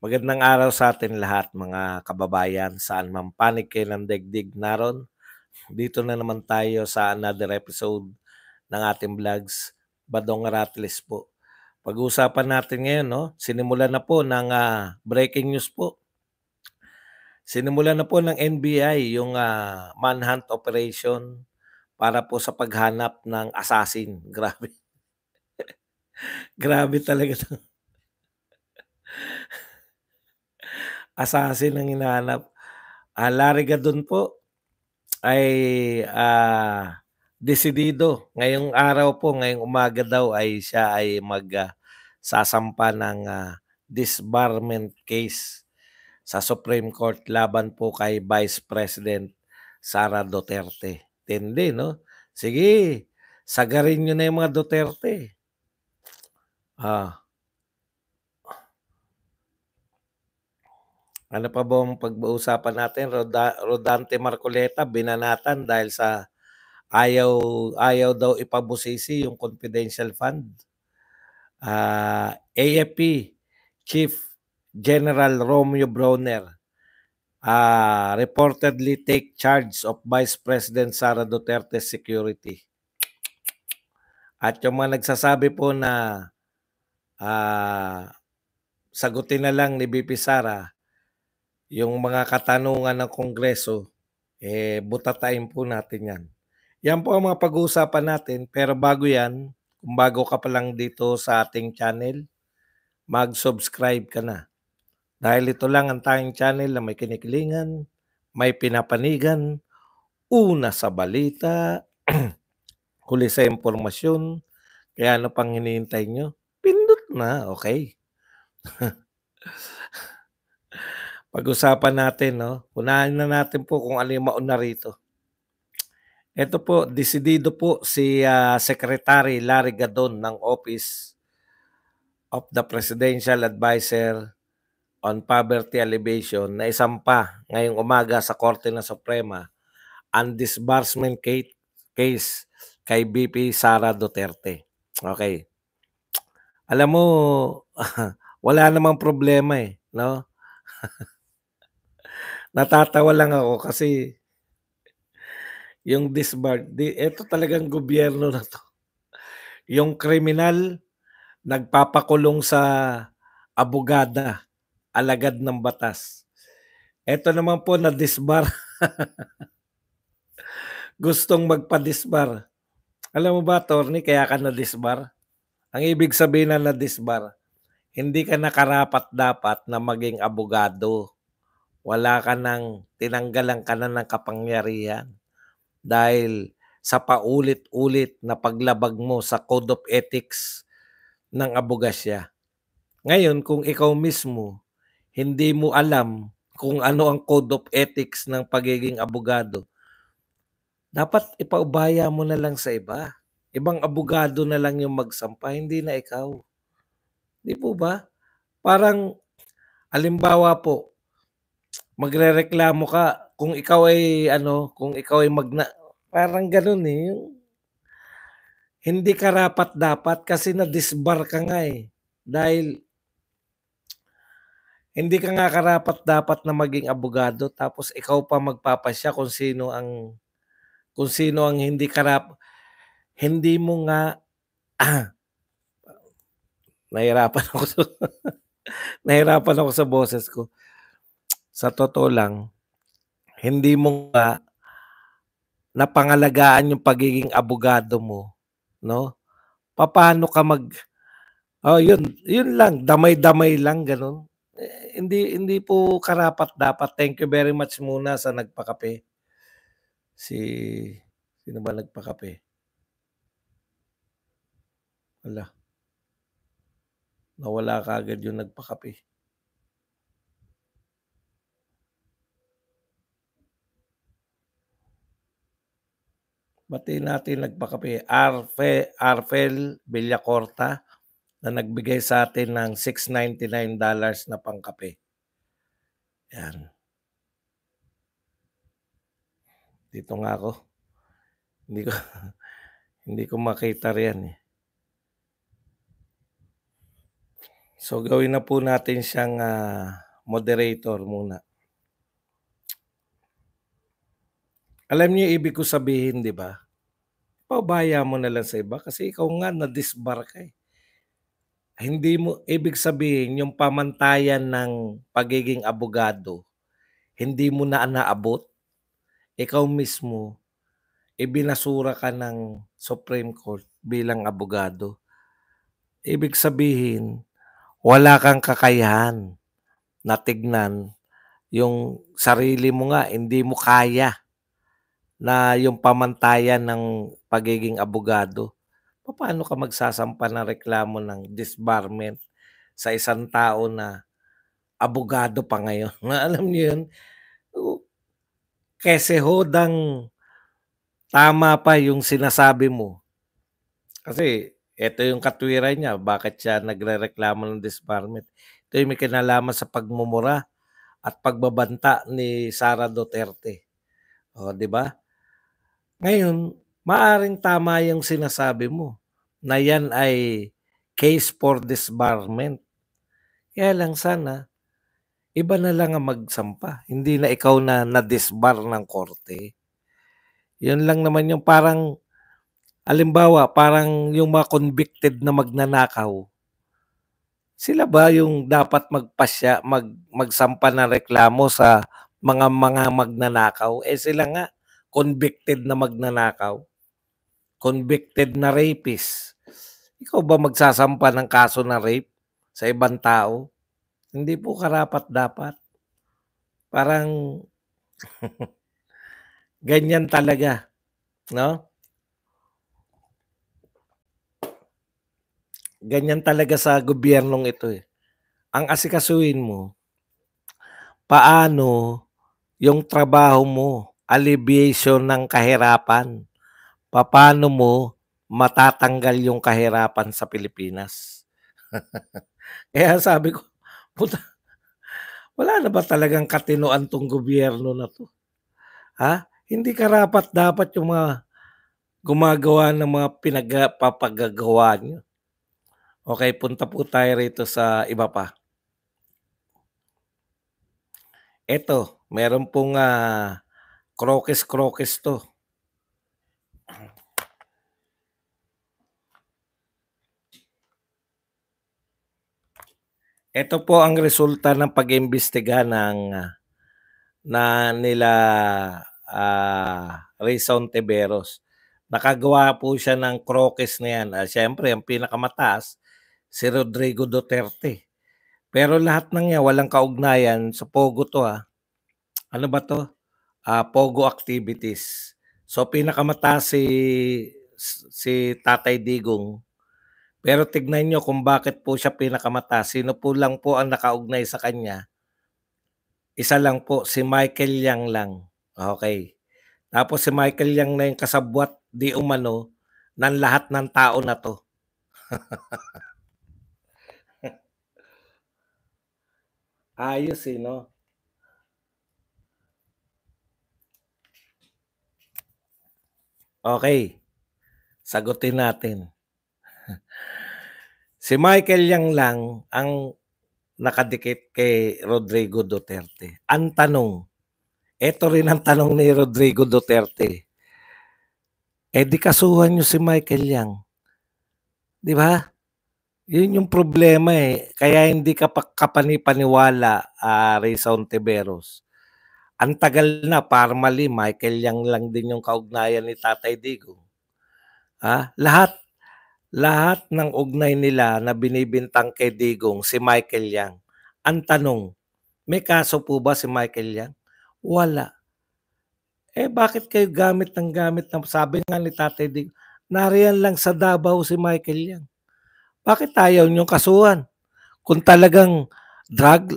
Magandang araw sa atin lahat mga kababayan, saan man panig kayo ng daigdig naron. Dito na naman tayo sa another episode ng ating vlogs, Badong Rattles po. Pag-uusapan natin ngayon, no? Sinimulan na po ng breaking news po. Sinimulan na po ng NBI yung manhunt operation para po sa paghanap ng assassin. Grabe. Grabe talaga. Assassin ang hinahanap. Larry Gadon po ay desidido. Ngayong araw po, ngayong umaga daw ay siya ay sasampa ng disbarment case sa Supreme Court laban po kay Vice President Sara Duterte. Tindi, no? Sige, sagarin nyo na yung mga Duterte. Ano pa ba ang pag-uusapan natin? Rodante Marcoleta, binanatan dahil sa ayaw ayaw daw ipabusisi yung confidential fund. AFP Chief General Romeo Browner reportedly take charge of Vice President Sara Duterte's security. At yung mga nagsasabi po na sagutin na lang ni BP Sara yung mga katanungan ng Kongreso, butatain po natin yan. Yan po ang mga pag-uusapan natin. Pero bago yan, kung bago ka pa lang dito sa ating channel, mag-subscribe ka na. Dahil ito lang ang tanging channel na may kinikilingan, may pinapanigan, una sa balita, huli sa impormasyon. Kaya ano pang hinihintay nyo? Pindot na, okay? Pag-usapan natin, no? Unahin na natin po kung ano yung mauna rito. Ito po, desidido po si Secretary Larry Gadon ng Office of the Presidential Advisor on Poverty Alleviation na isampa ngayong umaga sa Korte ng Suprema ang disbursement case kay BP Sara Duterte. Okay. Alam mo, wala namang problema no? Natatawa lang ako kasi yung ito talagang gobyerno na to. Yung kriminal nagpapakulong sa abogada, alagad ng batas. Ito naman po na disbar. Gustong magpa-disbar. Alam mo ba, attorney, kaya ka na-disbar? Ang ibig sabihin na na-disbar, hindi ka nakarapat dapat na maging abogado. Wala ka nang, tinanggalan ka na ng kapangyarihan dahil sa paulit-ulit na paglabag mo sa Code of Ethics ng abogasya. Ngayon, kung ikaw mismo, hindi mo alam kung ano ang Code of Ethics ng pagiging abogado, dapat ipaubaya mo na lang sa iba. Ibang abogado na lang yung magsampa, hindi na ikaw. Di po ba? Parang, alimbawa po, magrereklamo ka kung ikaw ay parang ganun hindi karapat dapat kasi na-disbar ka nga Dahil hindi ka nga karapat dapat na maging abogado tapos ikaw pa magpapasya kung sino ang hindi mo nga nahirapan ako nahirapan ako sa boses ko. Sa totoo lang, hindi mo nga napangalagaan yung pagiging abogado mo, no? Paano ka yun lang, damay-damay lang ganun. Hindi po karapat dapat. Thank you very much muna sa nagpakape. Sino ba nagpakape? Wala. Nawala kaagad yung nagpakape. Batiin natin nagpakape. Arfel Villacorta na nagbigay sa atin ng $699 na pangkape. Yan. Dito nga ako. Hindi ko makita riyan So, gawin na po natin siyang, moderator muna. Alam niyo yung ibig ko sabihin, 'di ba? Paubaya mo na lang sa iba kasi ikaw nga na-disbar ka, eh. Hindi mo ibig sabihin yung pamantayan ng pagiging abogado, hindi mo na naabot. Ikaw mismo, ibinasura ka ng Supreme Court bilang abogado. Ibig sabihin, wala kang kakayahan na tignan yung sarili mo nga, hindi mo kaya na yung pamantayan ng pagiging abogado. Papaano ka magsasampa ng reklamo ng disbarment sa isang tao na abogado pa ngayon? Na alam niyo yun? O, kese hodang tama pa yung sinasabi mo. Kasi eto yung katwiran niya, bakit siya nagrereklamo ng disbarment. Ito yung may kinalaman sa pagmumura at pagbabanta ni Sara Duterte. O, 'di ba? Ngayon, maaring tama yung sinasabi mo na yan ay case for disbarment. Kaya lang sana iba na lang ang magsampa, hindi na ikaw na na-disbar ng korte. Yun lang naman yung parang halimbawa, parang yung mga convicted na magnanakaw, sila ba yung dapat magsampa ng reklamo sa mga magnanakaw? Eh, sila nga convicted na magnanakaw, convicted na rapist. Ikaw ba magsasampa ng kaso ng rape sa ibang tao? Hindi po karapat-dapat. Parang ganyan talaga, 'no? Ganyan talaga sa gobyernong ito, eh. Ang asikasuhin mo, paano yung trabaho mo, alleviation ng kahirapan. Papaano mo matatanggal yung kahirapan sa Pilipinas? Kaya sabi ko, puta, wala na ba talagang katinoan 'tong gobyerno na 'to, ha? Hindi karapat-dapat yung mga gumagawa ng mga papagagawa niyo. Okey, punta po tayo rito sa iba pa. Eto, meron pong, krokes-krokes 'to. Ito po ang resulta ng pag-iimbestiga na nila, Ray's Ontiveros. Nakagawa po siya ng krokes na 'yan, siyempre ang pinakamataas si Rodrigo Duterte. Pero lahat ng 'yan walang kaugnayan sa pogo 'to, Ano ba 'to? Pogo activities. So pinakamataas si Tatay Digong, pero tignan niyo kung bakit po siya pinakamataas, sino po lang po ang nakaugnay sa kanya, isa lang po, si Michael Yang lang, okey. Tapos si Michael Yang na yung kasabwat di umano ng lahat ng tao na 'to. Ayos, eh, 'no? Okey, sagutin natin. Si Michael Yang lang ang nakadikit kay Rodrigo Duterte. Ang tanong, eto rin ang tanong ni Rodrigo Duterte, eh, di kasuhan niyo si Michael Yang, 'di ba? Yun yung problema, eh, kaya hindi ka pa kapani-paniwala, Raysa Ontiveros. Ang tagal na formally Michael Yang lang din yung kaugnayan ni Tatay Digong, lahat lahat ng ugnay nila na binibintang kay Digong si Michael Yang. Ang tanong, may kaso po ba si Michael Yang? Wala. Eh, bakit kayo gamit ng sabi nga ni Tatay Digong, "Nariyan lang sa Davao si Michael Yang." Bakit ayaw niyong kasuhan? Kung talagang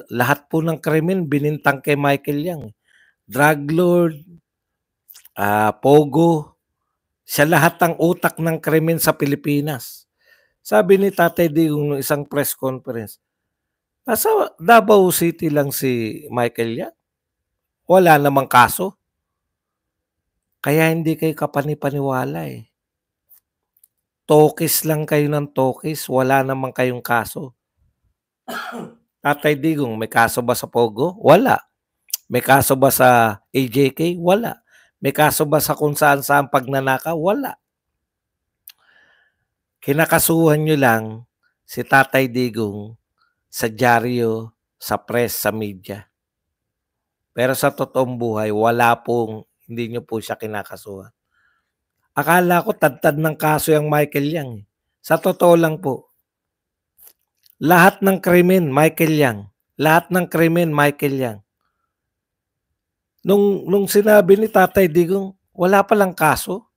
lahat po ng krimen binintang kay Michael Yang, eh. Drug lord, pogo, siya lahat ang utak ng krimen sa Pilipinas. Sabi ni Tatay Digong nung isang press conference, nasa Davao City lang si Michael Yang, wala namang kaso. Kaya hindi kayo kapani-paniwala, eh. Tokis lang kayo ng tokis, wala naman kayong kaso. Tatay Digong, may kaso ba sa Pogo? Wala. May kaso ba sa AJK? Wala. May kaso ba sa kung saan-saan pagnanakaw? Wala. Kinakasuhan nyo lang si Tatay Digong sa dyaryo, sa press, sa media. Pero sa totoong buhay, wala pong, hindi nyo po siya kinakasuhan. Akala ko tad-tad ng kaso yung Michael Yang. Sa totoo lang po, lahat ng krimen, Michael Yang. Lahat ng krimen, Michael Yang. Nung sinabi ni Tatay Digong, wala palang kaso.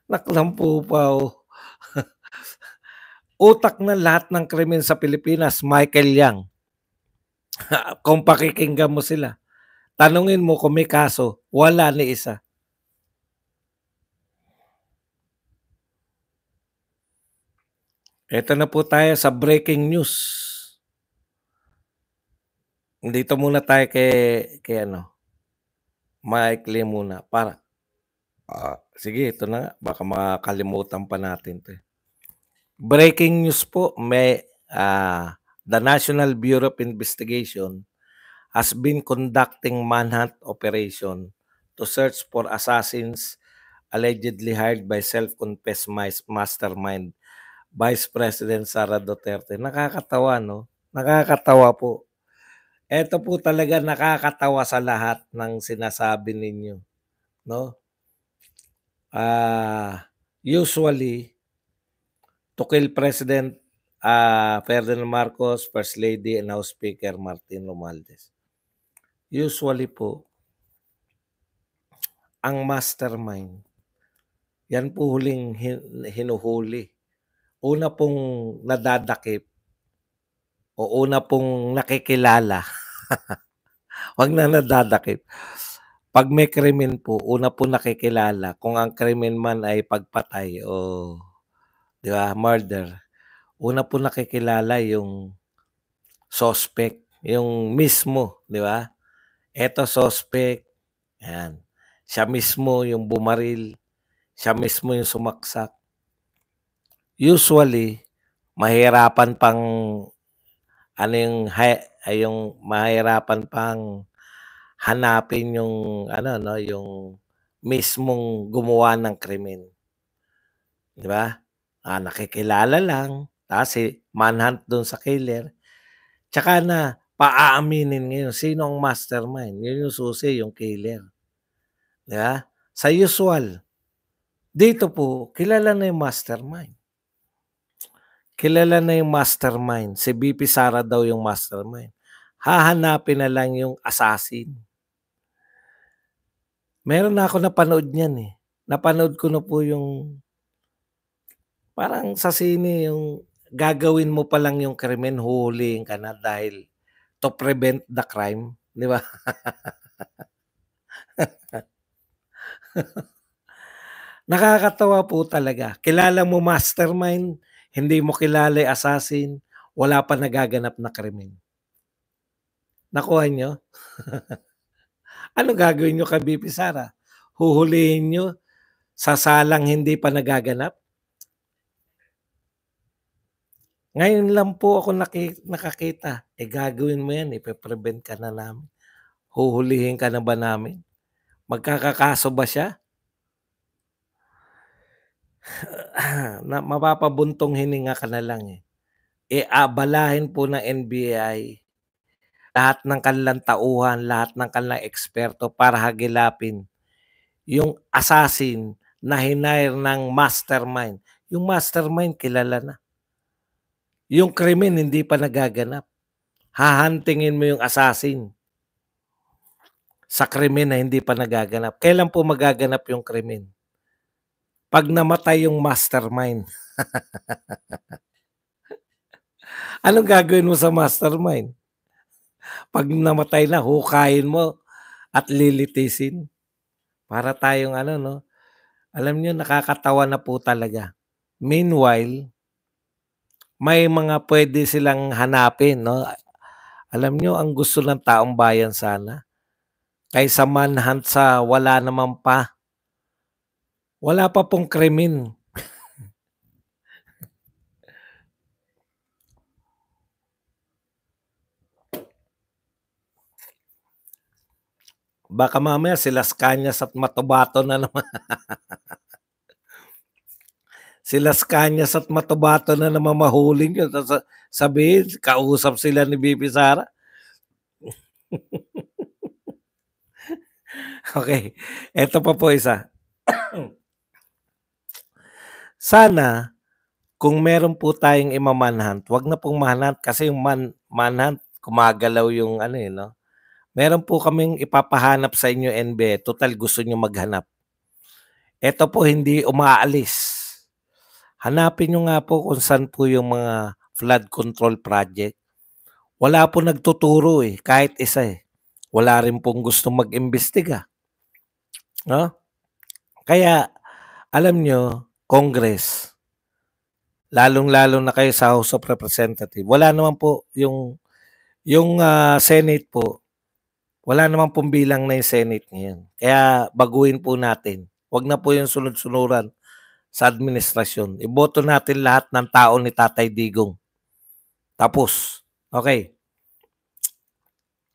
Naklampo pa oh. Utak na lahat ng krimen sa Pilipinas, Michael Yang. Kung pakikinggan mo sila, tanungin mo kung may kaso, wala ni isa. Ito na po tayo sa breaking news. Dito muna tayo kay ano, maikli muna para sige, ito na nga, baka makakalimutan pa natin 'to. Breaking news po, may the National Bureau of Investigation has been conducting manhunt operation to search for assassins allegedly hired by self-confessed mastermind Vice President Sara Duterte. Nakakatawa, no? Nakakatawa po. Ito po talaga nakakatawa sa lahat ng sinasabi ninyo, no? Usually, to kill President Ferdinand Marcos, First Lady, and House Speaker Martin Romualdez. Usually po, ang mastermind, yan po huling hinuhuli. Una pong nadadakip o una pong nakikilala. Wag na nadadakip. Pag may krimen po, una po nakikilala kung ang krimen man ay pagpatay o di ba, murder. Una po nakikilala yung suspect, yung mismo, di ba? Eto suspect, yan. Siya mismo yung bumaril, siya mismo yung sumaksak. Usually, mahirapan pang yung mahirapan pang hanapin yung yung mismong gumawa ng krimen. 'Di ba? Nakikilala lang, tapos manhunt doon sa killer. Tsaka na paaaminin ngayon sino ang mastermind. Yun yung susi, yung killer. 'Di ba? Sa usual, dito po kilala na yung mastermind. Kilala na yung mastermind. Si VP Sara daw yung mastermind. Hahanapin na lang yung assassin. Meron na ako napanood niyan eh. Napanood ko na po yung parang sa sine yung gagawin mo pa lang yung krimen, huhulihin ka na dahil to prevent the crime, di ba? Nakakatawa po talaga. Kilala mo mastermind, hindi mo kilala yung assassin, wala pa nagaganap na krimen. Nakuha nyo? Ano gagawin nyo kay BP Sara? Huhulihin nyo sa salang hindi pa nagaganap? Ngayon lang po ako nakakita. Gagawin mo yan, ipe-prevent ka na namin. Huhulihin ka na ba namin? Magkakakaso ba siya? Na mapapabuntong hininga ka na lang eh. Abalahin po ng NBI lahat ng kanilang tauhan, lahat ng kanilang eksperto para hagilapin yung assassin na hinire ng mastermind. Yung mastermind kilala na. Yung krimen hindi pa nagaganap. Hahantingin mo yung assassin sa krimen na hindi pa nagaganap. Kailan po magaganap yung krimen? Pag namatay yung mastermind. Anong gagawin mo sa mastermind? Pag namatay na, hukayin mo at lilitisin. Para tayong alam niyo nakakatawa na po talaga. Meanwhile, may mga pwede silang hanapin, no? Alam niyo ang gusto ng taong bayan sana, kaysa manhunt sa wala naman pa. Wala pa pong krimen. Baka mamaya si Las Cañas at Matabato na naman. Si Las Cañas at Matabato na naman mahuli niyo tapos sabihin kausap sila ni VP Sara. Okay, eto pa po isa. Sana kung meron po tayong ima-manhunt, wag na pong manhunt kasi yung manhunt gumagalaw yung ano, eh, 'no. Meron po kaming ipapahanap sa inyo NBI, total gusto niyo maghanap. Eto po hindi umaalis. Hanapin niyo nga po kung saan po yung mga flood control project. Wala po nagtuturo, eh, kahit isa, eh. Wala rin pong gustong mag-imbestiga, 'no? Kaya alam niyo, Congress, lalong-lalo na kayo sa House of Representative, wala naman po yung Senate po, wala naman pong bilang na yung Senate ngayon. Kaya baguhin po natin. Wag na po yung sunod-sunuran sa administrasyon. Iboto natin lahat ng tao ni Tatay Digong. Tapos. Okay.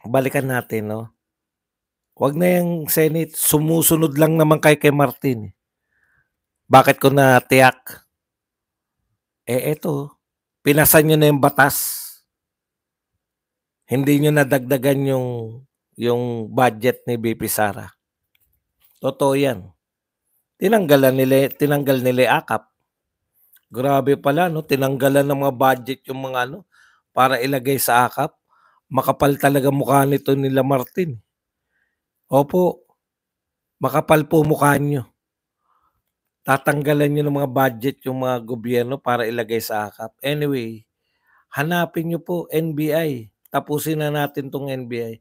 Balikan natin, no? Wag na yung Senate. Sumusunod lang naman kay Martin. Bakit ko na tiyak? Eto. Pinasan nyo na yung batas. Hindi nyo nadagdagan yung budget ni BP Sara. Totoo yan. Tinanggal nila AKAP. Grabe pala, no? Tinanggalan ng mga budget yung mga ano para ilagay sa AKAP. Makapal talaga mukha nito nila Martin. Opo, makapal po mukha nyo. Tatanggalan nyo ng mga budget yung mga gobyerno para ilagay sa AKAP. Anyway, hanapin nyo po NBI. Tapusin na natin tong NBI.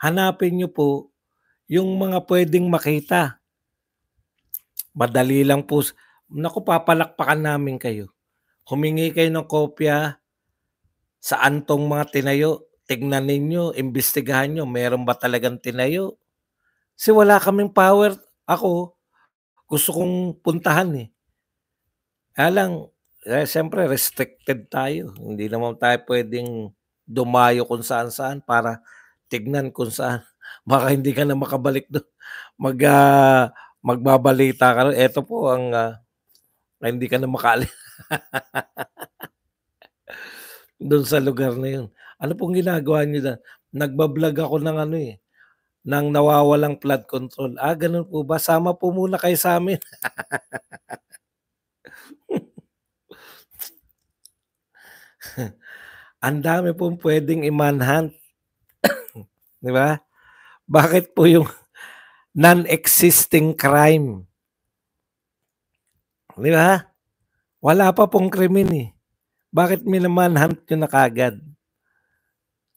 Hanapin nyo po yung mga pwedeng makita. Madali lang po. Naku, papalakpakan namin kayo. Humingi kayo ng kopya saan tong mga tinayo. Tignan ninyo, imbestigahan nyo, meron ba talagang tinayo? Kasi wala kaming power. Ako, gusto kong puntahan eh. Kaya lang, siyempre restricted tayo. Hindi naman tayo pwedeng dumayo kung saan-saan para tignan kung saan. Baka hindi ka na makabalik doon. Magbabalita ka rin. Ito po ang hindi ka na makaalis doon sa lugar na yun. Ano pong ginagawa niyo na? Nagbablog ako ng ano eh, ng nawawalang flood control. Ganun po ba? Sama po muna kayo sa amin. Ang dami pong pwedeng i-manhunt. Di ba? Bakit po yung non-existing crime? Di ba? Wala pa pong krimen eh. Bakit minamanhunt nyo na kagad?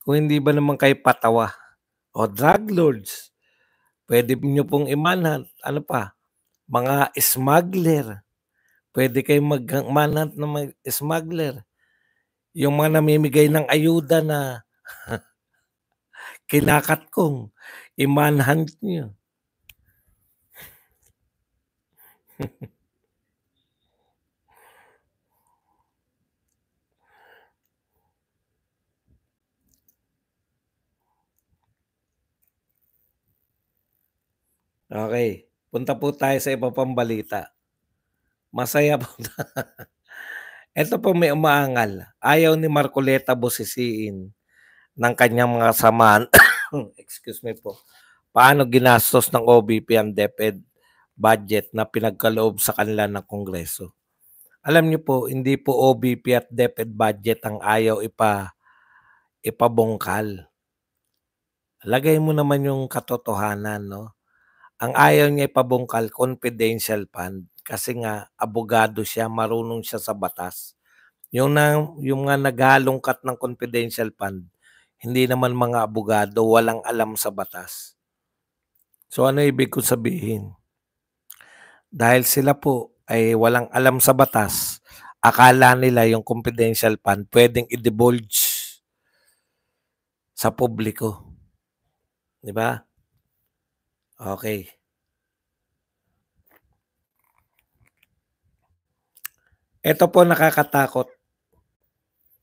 Kung hindi ba naman kayo patawa? O drug lords, pwede nyo pong i-manhunt. Ano pa? Mga smuggler. Pwede kayong mag-manhunt ng mga smuggler. Yung mga namimigay ng ayuda na kinakat kong, i-manhunt nyo. Okay. Punta po tayo sa iba pang balita. Masaya po. Ito po may umaangal. Ayaw ni Marcoleta bosisiin ng kanyang mga samahan. Excuse me po. Paano ginastos ng OBP ang DepEd budget na pinagkaloob sa kanila ng Kongreso. Alam niyo po, hindi po OBP at DepEd budget ang ayaw ipabungkal. Lagay mo naman yung katotohanan, no? Ang ayaw niya ipabungkal, confidential fund. Kasi nga, abogado siya, marunong siya sa batas. Yung nga naghalongkat ng confidential fund, hindi naman mga abogado, walang alam sa batas. So ano ibig ko sabihin? Dahil sila po ay walang alam sa batas, akala nila yung confidential fund pwedeng i-divulge sa publiko. Di ba? Okay. Ito po nakakatakot.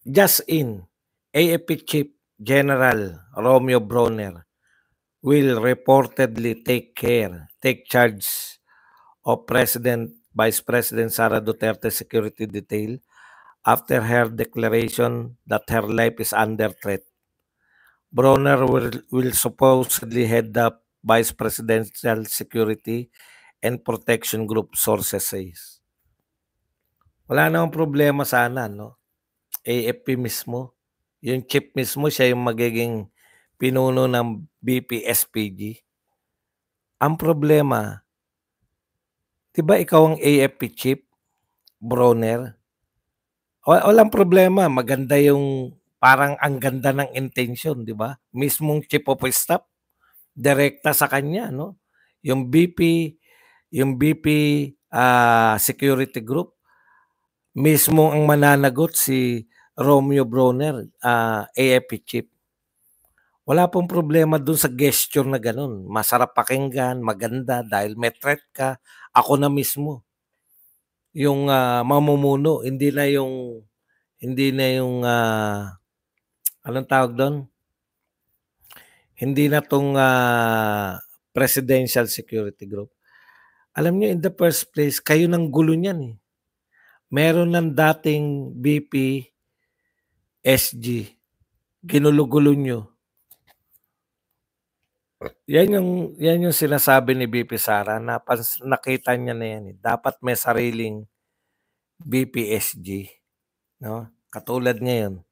Just in, AFP Chief General Romeo Bronner will reportedly take charge of Vice President Sara Duterte's security detail after her declaration that her life is under threat. Bronner will supposedly head up Vice Presidential Security and Protection Group, sources says. Wala namang problema sana, no? AFP mismo, yung chief mismo, siya yung magiging pinuno ng BPSPG. Ang problema, di ba ikaw ang AFP chief, Bronner? Walang problema, maganda yung parang ang ganda ng intention, di ba? Mismong chief of staff, direkta sa kanya, no? Yung BP Security Group, mismo ang mananagot si Romeo Bronner, AFP chief. Wala pong problema dun sa gesture na ganun. Masarap pakinggan, maganda dahil may threat ka. Ako na mismo yung mamumuno, hindi na yung anong tawag doon? Hindi na tong Presidential Security Group. Alam niyo, in the first place, kayo ng gulo niyan eh. Meron ng dating BP SG. Ginulo-gulo nyo. Yan yung sinasabi ni BP Sara na nakita niya na yan eh. Dapat may sariling BPSG, no? Katulad ngayon.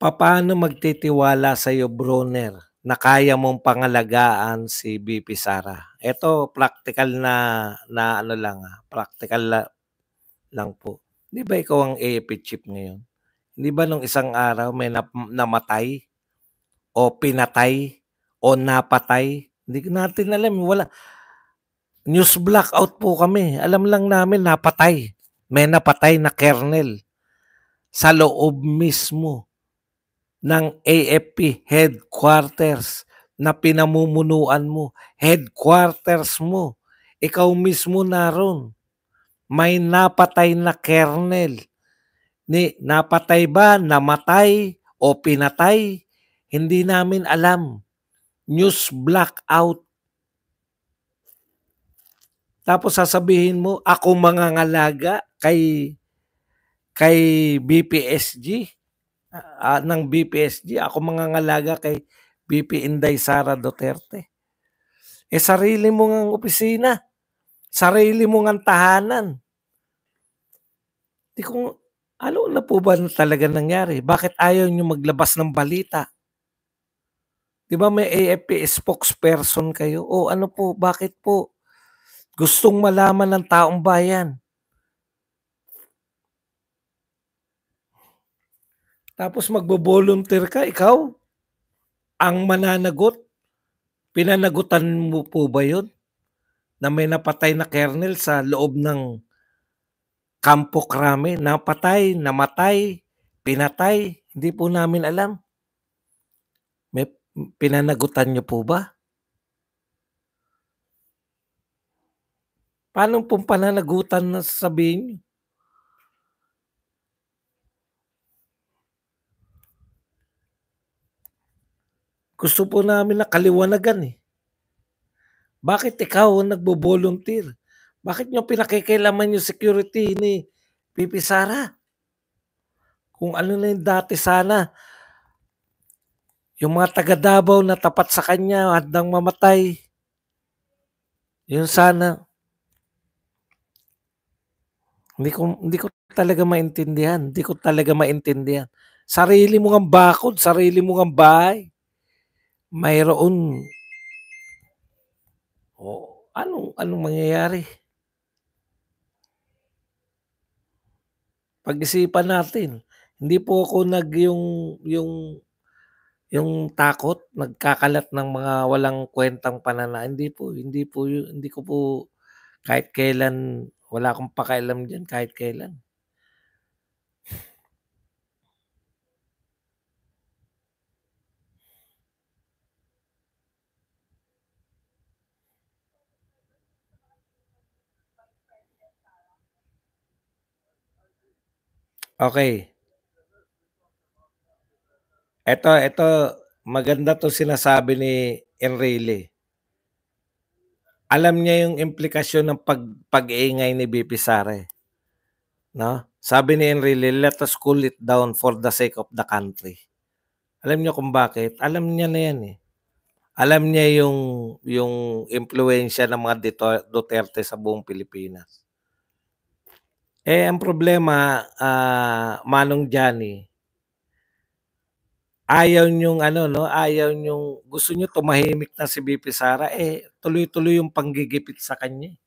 Paano magtitiwala sa iyo, Bronner, na kaya mong pangalagaan si BP Sara? Ito practical na ano lang, practical lang po. Di ba ikaw ang AFP chief ngayon? Di ba nung isang araw may namatay o pinatay o napatay? Hindi natin alam, wala. News blackout po kami. Alam lang namin napatay. May napatay na kernel sa loob mismo ng AFP headquarters na pinamumunuan mo. Headquarters mo. Ikaw mismo naroon. May napatay na kernel. Napatay ba, namatay o pinatay? Hindi namin alam. News blackout. Tapos sasabihin mo, ako mangangalaga kay BPSG, ng BPSG, ako mangangalaga kay BP Inday Sara Duterte. Sarili mo ngang opisina, sarili mo ngang tahanan. Ano na po ba talaga nangyari? Bakit ayaw nyo maglabas ng balita? Di ba may AFP spokesperson kayo? O ano po, bakit po? Gustong malaman ng taong bayan. Tapos magbo-volunteer ka, ikaw? Ang mananagot? Pinanagutan mo po ba yun? Na may napatay na kernel sa loob ng Kampo Krame? Napatay, namatay, pinatay? Hindi po namin alam. May pinanagutan nyo po ba? Paano pong pananagutan na sasabihin nyo? Gusto po namin na kaliwanagan eh. Bakit ikaw ang nagbo-volunteer? Bakit nyo pinakikilaman yung security ni BP Sara? Kung ano na yung dati sana, yung mga taga Davao na tapat sa kanya, handang mamatay. Yun sana. Hindi ko talaga maintindihan. Sarili mo ngang bakod, sarili mo ngang bahay. Mayroon. Anong mangyayari? Pag-isipan natin. Hindi po ako yung takot, nagkakalat ng mga walang kwentang panana. Hindi ko po kahit kailan, wala akong pakialam diyan kahit kailan. Okay. Ito maganda 'tong sinasabi ni Enrile. Alam niya yung implikasyon ng pag-iingay ni VP Sara, 'no? Sabi ni Enrile, "Let us cool it down for the sake of the country." Alam niyo kung bakit? Alam niya na 'yan, eh. Alam niya yung impluwensiya ng mga Duterte sa buong Pilipinas. Eh, ang problema, Manong Johnny, ayaw niyong ano 'no, ayaw niyong gusto niyo tumahimik na si VP Sara, eh, tuloy-tuloy yung panggigipit sa kanya, eh.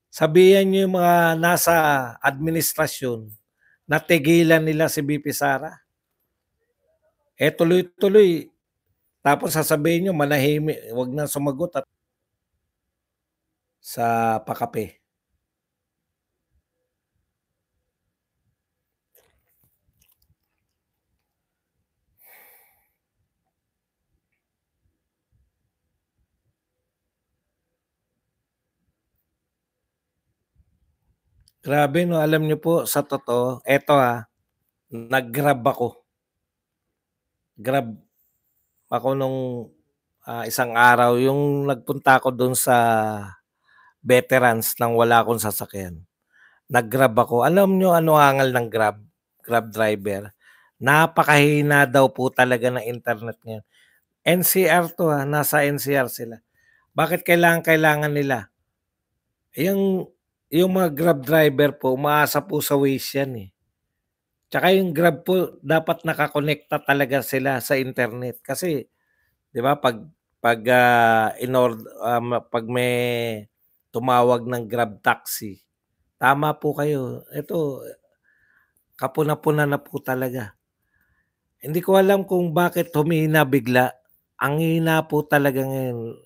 Sabihan niyo yung mga nasa administrasyon na tigilan nila si VP Sara. Eh, tuloy-tuloy tapos sasabihin niyo manahimik, 'wag na sumagot at sa pakape. Grabe 'no, alam niyo po sa totoo, eto, nag-Grab ako. Grab ako nung, isang araw yung nagpunta ako dun sa veterans nang wala akong sasakyan. Nag-Grab ako. Alam niyo ano hangal ng Grab driver? Napakahina daw po talaga ng internet ngayon. NCR 'to, nasa NCR sila. Bakit kailangan nila? Yung mga Grab driver po umaasa po sa Waze yan, eh. Tsaka yung Grab po dapat nakakonekta talaga sila sa internet kasi 'di ba 'pag, 'pag may tumawag ng Grab taxi, tama po kayo, ito kapuna-puna na po talaga. Hindi ko alam kung bakit humina bigla, ang hina po talaga ngayon.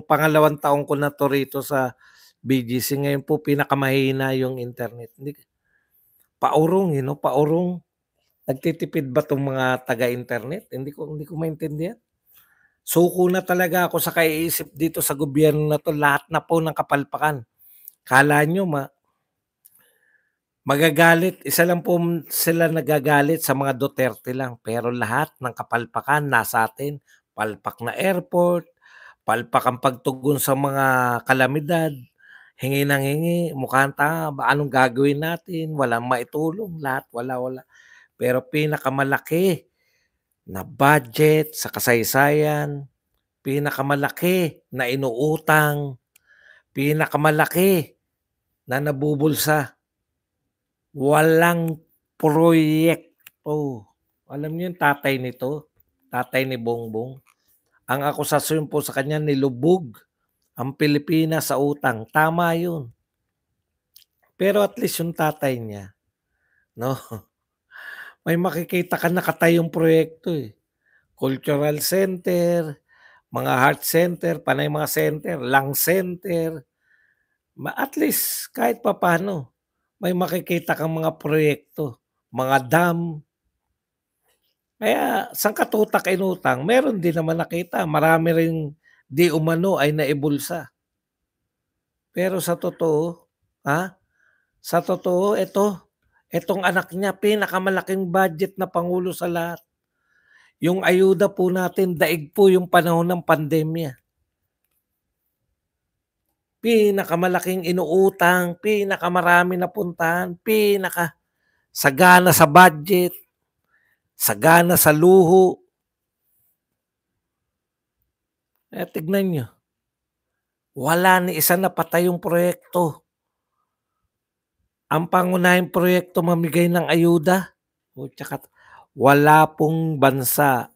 Pangalawang taon ko na 'to rito sa BGC, ngayon po pinakamahina yung internet. Paurong, 'no, paurong. Nagtitipid ba 'tong mga taga-internet? Hindi ko maintindihan. Suko na talaga ako sa kaiisip dito sa gobyerno na 'to, lahat na po ng kapalpakan. Akala niyo magagalit, isa lang po sila nagagalit sa mga Duterte lang, pero lahat ng kapalpakan nasa atin. Palpak na airport, palpak ang pagtugon sa mga kalamidad, hingi ng hingi, mukhang tanga, anong gagawin natin, walang maitulong, lahat wala. Pero pinakamalaki na budget sa kasaysayan, pinakamalaki na inuutang, pinakamalaki na nabubulsa, walang proyekto. Alam niyo yung tatay nito, tatay ni Bongbong, ang akusasyon po sa kanya nilubog ang Pilipinas sa utang, tama yun. Pero at least yung tatay niya, 'no, may makikita ka nakatayong proyekto, eh. Cultural center, mga heart center, panay mga center, lung center, at least kahit papaano may makikita kang mga proyekto, mga dam. Kaya saan katutak inutang, meron din naman nakita, marami ring di umano ay naibulsa. Pero ha, sa totoo itong anak niya pinakamalaking budget na pangulo sa lahat. Yung ayuda po natin daig po yung panahon ng pandemya. Pinakamalaking inuutang, pinakamarami napuntahan, sagana sa budget, sagana sa luho. Eh, tignan niyo, wala ni isa napatayong proyekto. Ang pangunahing proyekto mamigay ng ayuda, tsaka wala pong bansa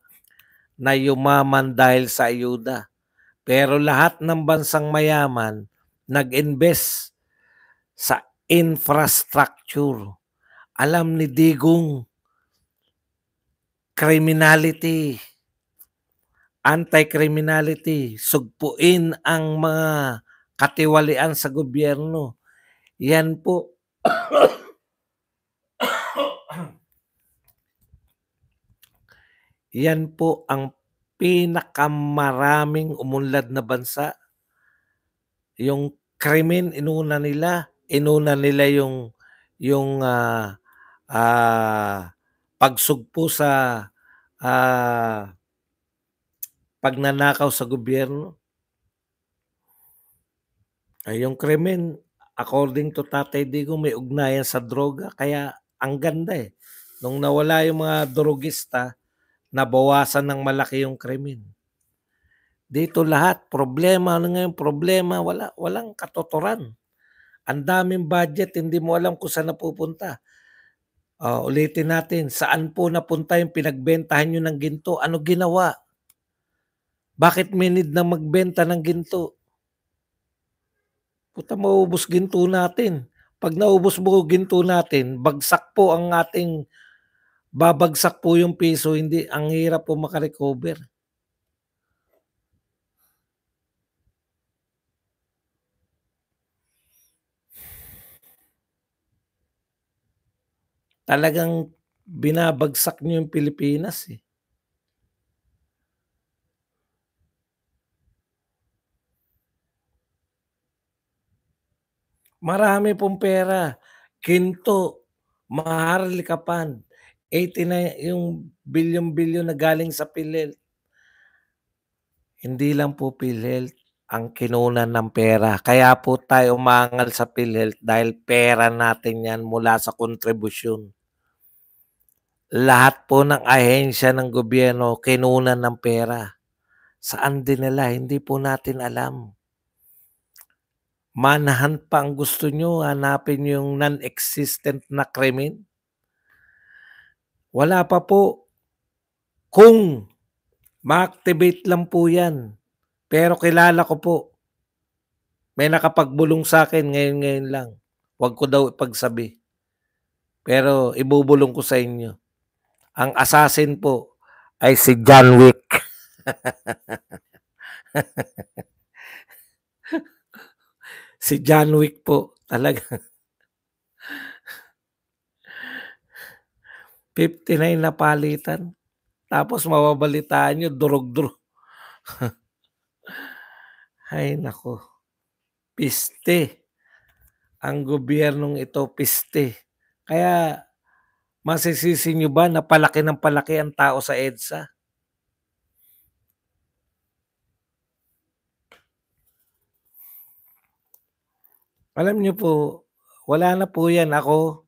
na yumaman dahil sa ayuda. Pero lahat ng bansang mayaman nag-invest sa infrastructure. Alam ni Digong, criminality, anti-criminality, sugpuin ang mga katiwalian sa gobyerno. Yan po. Yan po ang pinakamaraming umunlad na bansa. Yung krimen inuna nila yung pagsugpo sa ah, pagnanakaw sa gobyerno, yung krimen according to Tatay Digong may ugnayan sa droga kaya ang ganda, eh. Nung nawala yung mga drogista, nabawasan ng malaki yung krimen. Dito lahat problema, ano ngayon problema, walang katuturan. Ang daming budget hindi mo alam kung saan napupunta. Ulitin natin, saan po napunta yung pinagbentahan niyo ng ginto? Ano ginawa? Bakit may need na magbenta ng ginto? Puta maubos ginto natin. 'Pag naubos mo ginto natin, bagsak po ang ating babagsak po yung piso, hindi ang hirap po maka-recover. Talagang binabagsak niyo yung Pilipinas, eh. Marami pong pera, ginto, maharlika fund, 89 yung bilyon-bilyon na galing sa PhilHealth. Hindi lang po PhilHealth ang kinunan ng pera, kaya po tayo umangal sa PhilHealth dahil pera natin 'yan mula sa kontribusyon. Lahat po ng ahensya ng gobyerno kinunan ng pera. Saan dinala hindi po natin alam. Manhunt pa ang gusto niyo, hanapin niyo yung non-existent na krimen? Wala pa po. Kung ma-activate lang po 'yan, pero kilala ko po. May nakapagbulong sa'kin ngayon-ngayon lang. 'Wag ko daw ipagsabi, pero ibubulong ko sa inyo. Ang assassin po ay si John Wick. Si John Wick po talaga 59 na palitan, tapos mababalitaan niyo durog-durog. Ay naku, piste. Ang gobyernong ito piste. Kaya masisisi niyo ba na palaki ng palaki ang tao sa EDSA? Alam niyo po, wala na po 'yan. Ako,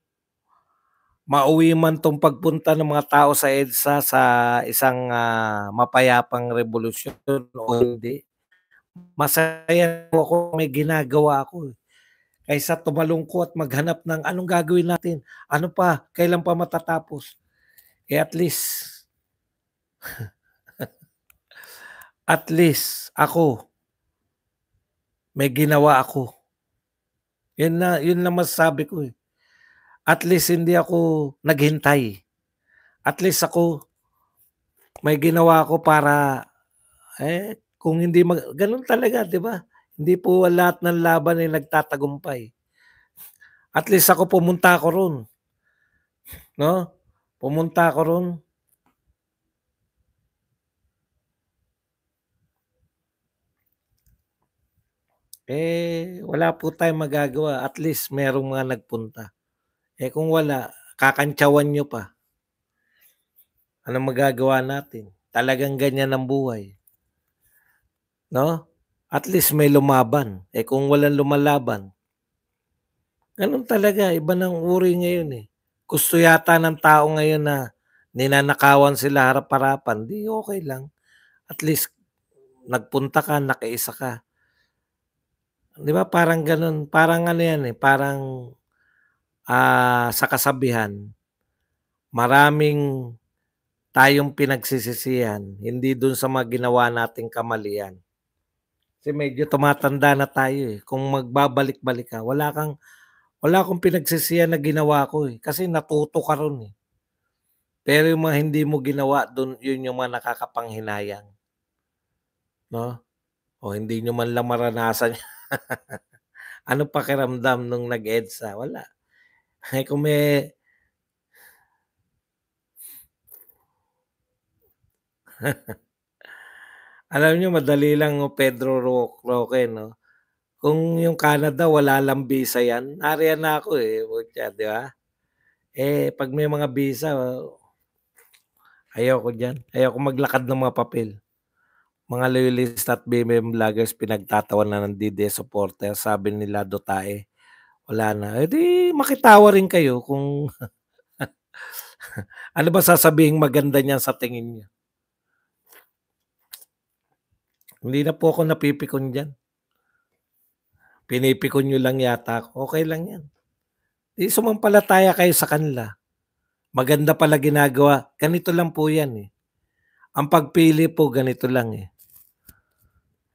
mauwi man 'tong pagpunta ng mga tao sa EDSA sa isang, mapayapang revolusyon o hindi, masaya po ako may ginagawa ako, eh. Kaysa tumalungkot, maghanap ng anong gagawin natin, ano pa, kailan pa matatapos? Eh, at least ako, may ginawa ako. Yun lang masasabi ko, eh. At least hindi ako naghintay. At least ako, may ginawa ako para, kung hindi gano'n talaga 'di ba? Hindi po lahat ng laban ay nagtatagumpay. At least ako pumunta ako ro'n, 'no? Pumunta ako ro'n, wala po tayong magagawa at least merong mga nagpunta. Kung wala, kakantyawan niyo pa, anong magagawa natin? Talagang ganyan ang buhay, 'no? At least may lumaban, kung walang lumalaban, gano'n talaga iba ng uri ngayon, eh. Gusto yata ng tao ngayon na ninanakawan sila harap-harapan, 'di okey lang. At least nagpunta ka, nakiisa ka. 'Di ba parang gano'n, parang ano 'yan, parang, sa kasabihan, maraming tayong pinagsisisihan, hindi dun sa mga ginawa nating kamalian. Kasi medyo tumatanda na tayo, kung magbabalik-balik ka wala akong pinagsisihan na ginawa ko, kasi natuto ka ro'n, eh. Pero yung mga hindi mo ginawa dun yun yung mga nakakapanghinayang, 'no? O hindi niyo man lang maranasan anong pakiramdam nung nag-EDSA, wala. Kung may alam niyo madali lang, Pedro Roque 'no? Kung yung Canada wala lang visa 'yan, nariyan na ako, putya 'di ba? 'Pag may mga visa Ayoko diyan, ayoko maglakad ng mga papel. Mga loyalista at BBM vloggers pinagtatawanan ng DDS supporter, sabi nila Dutae, wala na. Eh, di makitawa rin kayo kung ano ba sasabihing maganda niyan sa tingin niyo? Hindi na po ako napipikon diyan. Pinipikon niyo lang yata ako, okey lang 'yan. 'Di sumampalataya kayo sa kanila. Maganda pala ginagawa, ganito lang po 'yan, eh. Ang pagpili po ganito lang, eh,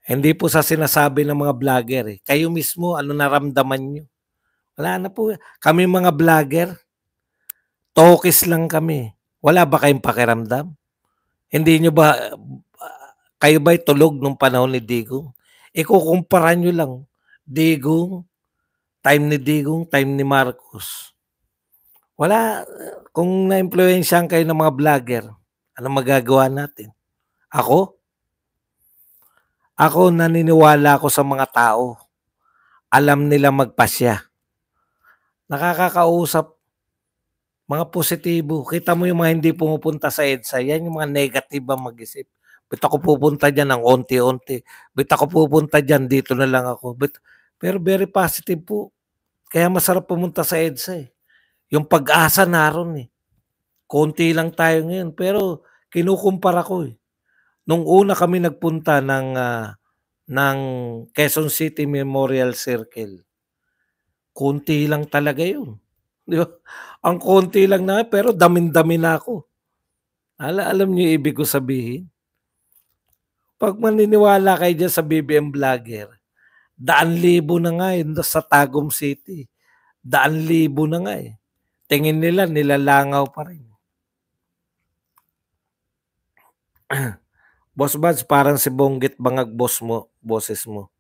hindi po sa sinasabi ng mga vlogger, eh. Kayo mismo ano naramdaman niyo. Wala na po, kaming mga vlogger, tokis lang kami. Wala ba kayong pakiramdam? Hindi niyo ba kayo ba'y tulog nung panahon ni Digong? Ikukumpara niyo lang, Digong, time ni Digong, time ni Marcos. Wala, kung naimpluwensyahan kayo ng mga vlogger, anong magagawa natin? Ako? Ako naniniwala ako sa mga tao, alam nila magpasya. Nakakakausap, mga positibo. Kita mo yung mga hindi pumupunta sa EDSA, yan yung mga negative ang mag-isip. Ba't ako pupunta diyan ng onti-onti? Ba't ako pupunta diyan, dito na lang ako? Pero very positive po. Kaya masarap pumunta sa EDSA, eh. Yung pag-asa naroon, eh. Konti lang tayo ngayon, pero kinukumpara ko, eh. Nung una kami nagpunta ng Quezon City Memorial Circle, konti lang talaga yun, 'di ba? Ang konti lang na pero daming-dami na ako. Alam niyo yung ibig ko sabihin? 'Pag maniniwala kayo diyan sa BBM vlogger, daan-libo na nga, eh, sa Tagum City, daan-libo na nga, eh. Tingin nila nilalangaw pa rin. Boss Bads, parang si Bonggit Bangag boses mo.